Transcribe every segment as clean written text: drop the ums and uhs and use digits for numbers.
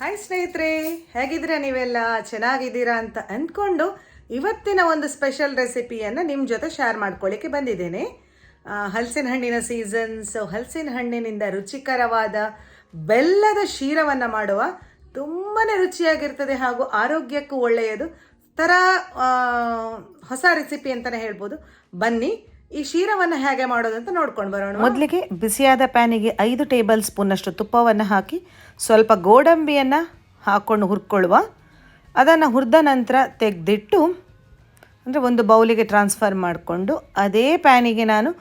Hi ಸ್ನೇಹಿತರೆ, ಹೇಗಿದ್ದೀರಾ? ನೀವೆಲ್ಲ ಚೆನ್ನಾಗಿದ್ದೀರಾ ಅಂತ ಅಂದ್ಕೊಂಡು ಇವತ್ತಿನ ಒಂದು ಸ್ಪೆಷಲ್ ರೆಸಿಪಿಯನ್ನು ನಿಮ್ಮ ಜೊತೆ ಶೇರ್ ಮಾಡ್ಕೊಳ್ಳಿಕ್ಕೆ ಬಂದಿದ್ದೇನೆ. ಹಲಸಿನ ಹಣ್ಣಿನ ಸೀಸನ್ಸ್. ಹಲಸಿನ ಹಣ್ಣಿನಿಂದ ರುಚಿಕರವಾದ ಬೆಲ್ಲದ ಶೀರವನ್ನು ಮಾಡುವ ತುಂಬಾ ರುಚಿಯಾಗಿರ್ತದೆ ಹಾಗೂ ಆರೋಗ್ಯಕ್ಕೂ ಒಳ್ಳೆಯದು ಥರ ಹೊಸ ರೆಸಿಪಿ ಅಂತಲೇ ಹೇಳ್ಬೋದು. ಬನ್ನಿ ಈ ಶೀರವನ್ನು ಹೇಗೆ ಮಾಡೋದು ಅಂತ ನೋಡ್ಕೊಂಡು ಬರೋಣ. ಮೊದಲಿಗೆ ಬಿಸಿಯಾದ ಪ್ಯಾನಿಗೆ 5 ಟೇಬಲ್ ಸ್ಪೂನಷ್ಟು ತುಪ್ಪವನ್ನು ಹಾಕಿ ಸ್ವಲ್ಪ ಗೋಡಂಬಿಯನ್ನು ಹಾಕ್ಕೊಂಡು ಹುರ್ಕೊಳ್ಳುವ. ಅದನ್ನು ಹುರಿದ ನಂತರ ತೆಗೆದಿಟ್ಟು ಅಂದರೆ ಒಂದು ಬೌಲಿಗೆ ಟ್ರಾನ್ಸ್ಫರ್ ಮಾಡಿಕೊಂಡು ಅದೇ ಪ್ಯಾನಿಗೆ ನಾನು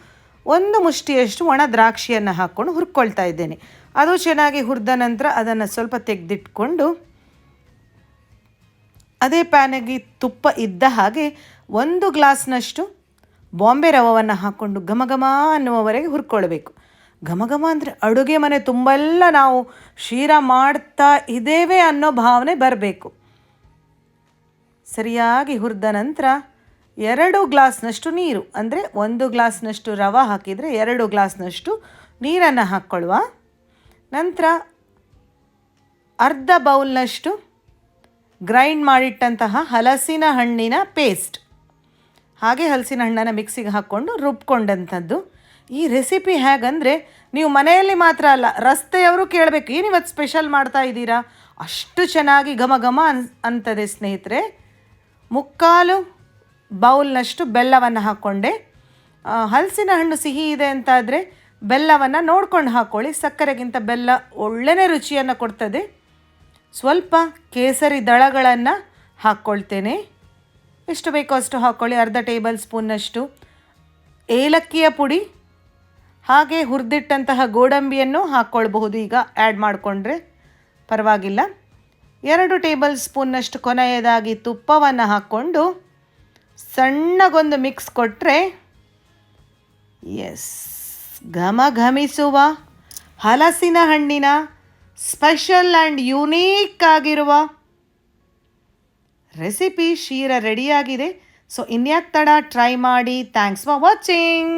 1 ಮುಷ್ಟಿಯಷ್ಟು ಒಣ ದ್ರಾಕ್ಷಿಯನ್ನು ಹಾಕ್ಕೊಂಡು ಹುರ್ಕೊಳ್ತಾ ಇದ್ದೇನೆ. ಅದು ಚೆನ್ನಾಗಿ ಹುರಿದ ನಂತರ ಅದನ್ನು ಸ್ವಲ್ಪ ತೆಗೆದಿಟ್ಕೊಂಡು ಅದೇ ಪ್ಯಾನಿಗೆ ತುಪ್ಪ ಇದ್ದ ಹಾಗೆ 1 ಗ್ಲಾಸ್ನಷ್ಟು ಬಾಂಬೆ ರವವನ್ನು ಹಾಕ್ಕೊಂಡು ಘಮ ಘಮ ಅನ್ನುವವರೆಗೆ ಹುರ್ಕೊಳ್ಬೇಕು. ಘಮ ಘಮ ಅಂದರೆ ಅಡುಗೆ ಮನೆ ತುಂಬೆಲ್ಲ ನಾವು ಶೀರಾ ಮಾಡ್ತಾ ಇದ್ದೇವೆ ಅನ್ನೋ ಭಾವನೆ ಬರಬೇಕು. ಸರಿಯಾಗಿ ಹುರಿದ ನಂತರ 2 ಗ್ಲಾಸ್ನಷ್ಟು ನೀರು, ಅಂದರೆ 1 ಗ್ಲಾಸ್ನಷ್ಟು ರವೆ ಹಾಕಿದರೆ 2 ಗ್ಲಾಸ್ನಷ್ಟು ನೀರನ್ನು ಹಾಕ್ಕೊಳ್ಳುವ. ನಂತರ ಅರ್ಧ ಬೌಲ್ನಷ್ಟು ಗ್ರೈಂಡ್ ಮಾಡಿಟ್ಟಂತಹ ಹಲಸಿನ ಹಣ್ಣಿನ ಪೇಸ್ಟ್, ಹಾಗೆ ಹಲಸಿನ ಹಣ್ಣನ್ನು ಮಿಕ್ಸಿಗೆ ಹಾಕ್ಕೊಂಡು ರುಬ್ಕೊಂಡಂಥದ್ದು. ಈ ರೆಸಿಪಿ ಹೇಗಂದರೆ ನೀವು ಮನೆಯಲ್ಲಿ ಮಾತ್ರ ಅಲ್ಲ, ರಸ್ತೆಯವರು ಕೇಳಬೇಕು, ಏನು ಇವತ್ತು ಸ್ಪೆಷಲ್ ಮಾಡ್ತಾ ಇದ್ದೀರಾ, ಅಷ್ಟು ಚೆನ್ನಾಗಿ ಘಮ ಘಮ ಅಂತದೆ ಸ್ನೇಹಿತರೆ. 3/4 ಬೌಲ್ನಷ್ಟು ಬೆಲ್ಲವನ್ನು ಹಾಕ್ಕೊಂಡೆ. ಹಲಸಿನ ಹಣ್ಣು ಸಿಹಿ ಇದೆ ಅಂತಾದರೆ ಬೆಲ್ಲವನ್ನು ನೋಡ್ಕೊಂಡು ಹಾಕ್ಕೊಳ್ಳಿ, ಸಕ್ಕರೆಗಿಂತ ಬೆಲ್ಲ ಒಳ್ಳೆಯ ರುಚಿಯನ್ನು ಕೊಡ್ತದೆ. ಸ್ವಲ್ಪ ಕೇಸರಿ ದಳಗಳನ್ನು ಹಾಕ್ಕೊಳ್ತೇನೆ, ಎಷ್ಟು ಬೇಕೋ ಅಷ್ಟು ಹಾಕ್ಕೊಳ್ಳಿ. ಅರ್ಧ ಟೇಬಲ್ ಸ್ಪೂನ್ನಷ್ಟು ಏಲಕ್ಕಿಯ ಪುಡಿ, ಹಾಗೆ ಹುರಿದಿಟ್ಟಂತಹ ಗೋಡಂಬಿಯನ್ನು ಹಾಕ್ಕೊಳ್ಬಹುದು. ಈಗ ಆ್ಯಡ್ ಮಾಡಿಕೊಂಡ್ರೆ ಪರವಾಗಿಲ್ಲ. 2 ಟೇಬಲ್ ಸ್ಪೂನ್ನಷ್ಟು ಕೊನೆಯದಾಗಿ ತುಪ್ಪವನ್ನು ಹಾಕ್ಕೊಂಡು ಸಣ್ಣಗೊಂದು ಮಿಕ್ಸ್ ಕೊಟ್ಟರೆ ಘಮ ಘಮಿಸುವ ಹಲಸಿನ ಹಣ್ಣಿನ ಸ್ಪೆಷಲ್ ಆ್ಯಂಡ್ ಯುನೀಕ್ ಆಗಿರುವ ರೆಸಿಪಿ ಶೀರಾ ರೆಡಿಯಾಗಿದೆ. ಸೊ ಇನ್ಯಾಕೆ ತಡ, ಟ್ರೈ ಮಾಡಿ. Thanks for watching.